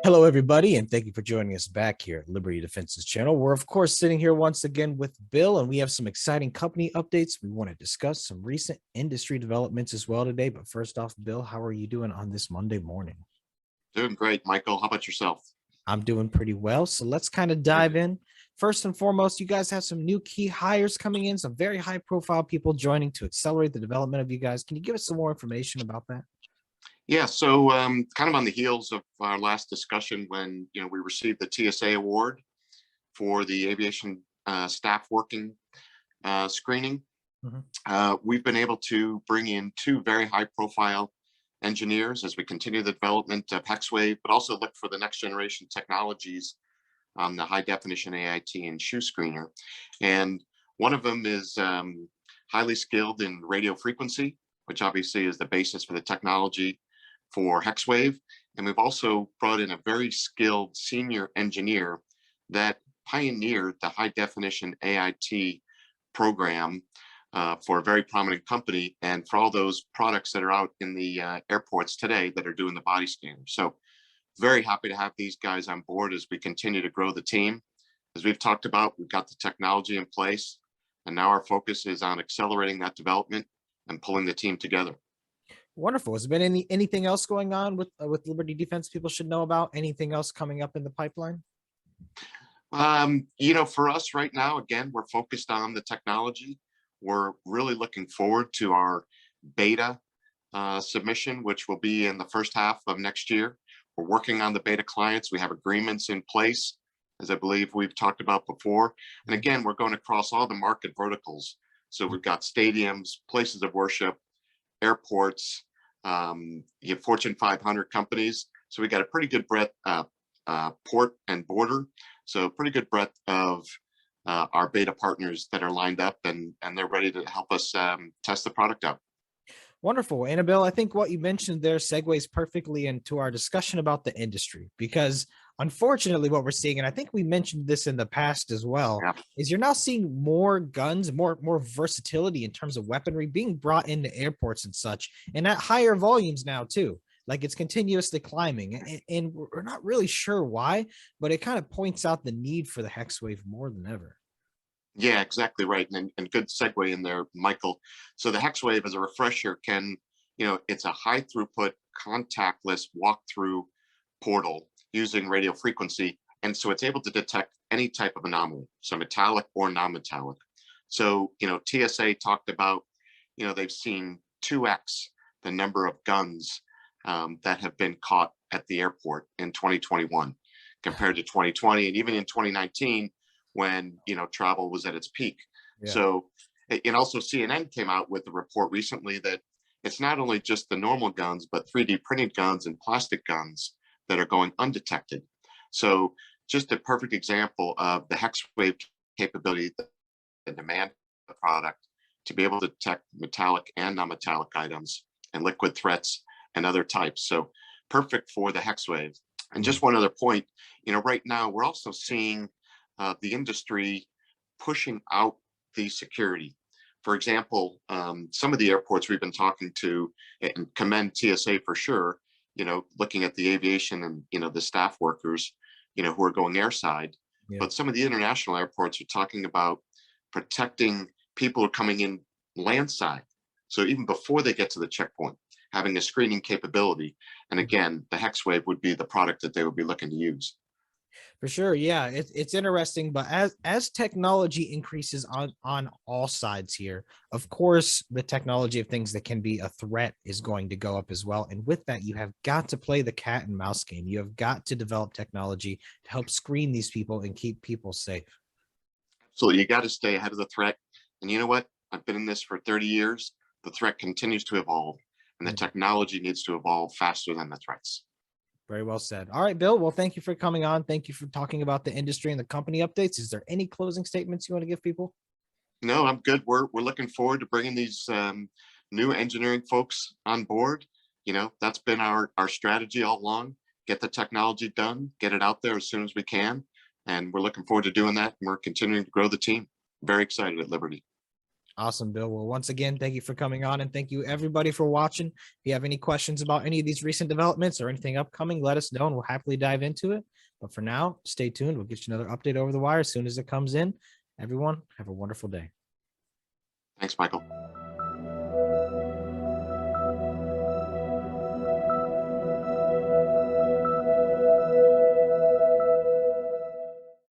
Hello, everybody, and thank you for joining us back here at Liberty Defense's channel. We're, of course, sitting here once again with Bill, and we have some exciting company updates. We want to discuss some recent industry developments as well today. But first off, Bill, how are you doing on this Monday morning? Doing great, Michael. How about yourself? I'm doing pretty well. So let's kind of dive in. First and foremost, you guys have some new key hires coming in, some very high profile people joining to accelerate the development of you guys. Can you give us some more information about that? Yeah, so kind of on the heels of our last discussion when we received the TSA award for the aviation staff working screening, we've been able to bring in two very high profile engineers as we continue the development of HEXWAVE, but also look for the next generation technologies on the high definition AIT and shoe screener. And one of them is highly skilled in radio frequency, which obviously is the basis for the technology for HEXWAVE. And we've also brought in a very skilled senior engineer that pioneered the high definition AIT program for a very prominent company and for all those products that are out in the airports today that are doing the body scanner. So very happy to have these guys on board as we continue to grow the team. As we've talked about, we've got the technology in place, and now our focus is on accelerating that development and pulling the team together. Wonderful. Has there been anything else going on with Liberty Defense people should know about? Anything else coming up in the pipeline? For us right now, again, we're focused on the technology. We're really looking forward to our beta submission, which will be in the first half of next year. We're working on the beta clients. We have agreements in place, as I believe we've talked about before. And again, we're going across all the market verticals. So we've got stadiums, places of worship, airports, you have Fortune 500 companies. So we got a pretty good breadth, port and border. So pretty good breadth of our beta partners that are lined up and they're ready to help us test the product out. Wonderful. Annabelle, I think what you mentioned there segues perfectly into our discussion about the industry, because unfortunately what we're seeing, and I think we mentioned this in the past as well, is you're now seeing more guns, more versatility in terms of weaponry being brought into airports and such, and at higher volumes now too. Like it's continuously climbing, and we're not really sure why, but it kind of points out the need for the HEXWAVE more than ever. Yeah, exactly right. And good segue in there, Michael. So the HEXWAVE, as a refresher, it's a high throughput contactless walkthrough portal using radio frequency. And so it's able to detect any type of anomaly, so metallic or non-metallic. So, TSA talked about, they've seen 2x the number of guns that have been caught at the airport in 2021 compared to 2020. And even in 2019, when travel was at its peak. Yeah. So, and also CNN came out with a report recently that it's not only just the normal guns, but 3D printed guns and plastic guns that are going undetected. So just a perfect example of the HEXWAVE capability, the demand of the product to be able to detect metallic and non-metallic items and liquid threats and other types. So perfect for the HEXWAVE. And just one other point, right now we're also seeing the industry pushing out the security. For example, some of the airports we've been talking to, and commend TSA for sure, looking at the aviation and, the staff workers, who are going airside. Yeah. But some of the international airports are talking about protecting people who are coming in landside. So even before they get to the checkpoint, having a screening capability. And again, the HEXWAVE would be the product that they would be looking to use. For sure. Yeah, it's interesting. But as technology increases on all sides here, of course, the technology of things that can be a threat is going to go up as well. And with that, you have got to play the cat and mouse game. You have got to develop technology to help screen these people and keep people safe. Absolutely. You got to stay ahead of the threat. And you know what? I've been in this for 30 years. The threat continues to evolve, and the technology needs to evolve faster than the threats. Very well said. All right, Bill. Well, thank you for coming on. Thank you for talking about the industry and the company updates. Is there any closing statements you want to give people? No, I'm good. We're looking forward to bringing these new engineering folks on board. That's been our strategy all along. Get the technology done, get it out there as soon as we can. And we're looking forward to doing that. And we're continuing to grow the team. Very excited at Liberty. Awesome, Bill. Well, once again, thank you for coming on, and thank you everybody for watching. If you have any questions about any of these recent developments or anything upcoming, let us know and we'll happily dive into it. But for now, stay tuned. We'll get you another update over the wire as soon as it comes in. Everyone, have a wonderful day. Thanks, Michael.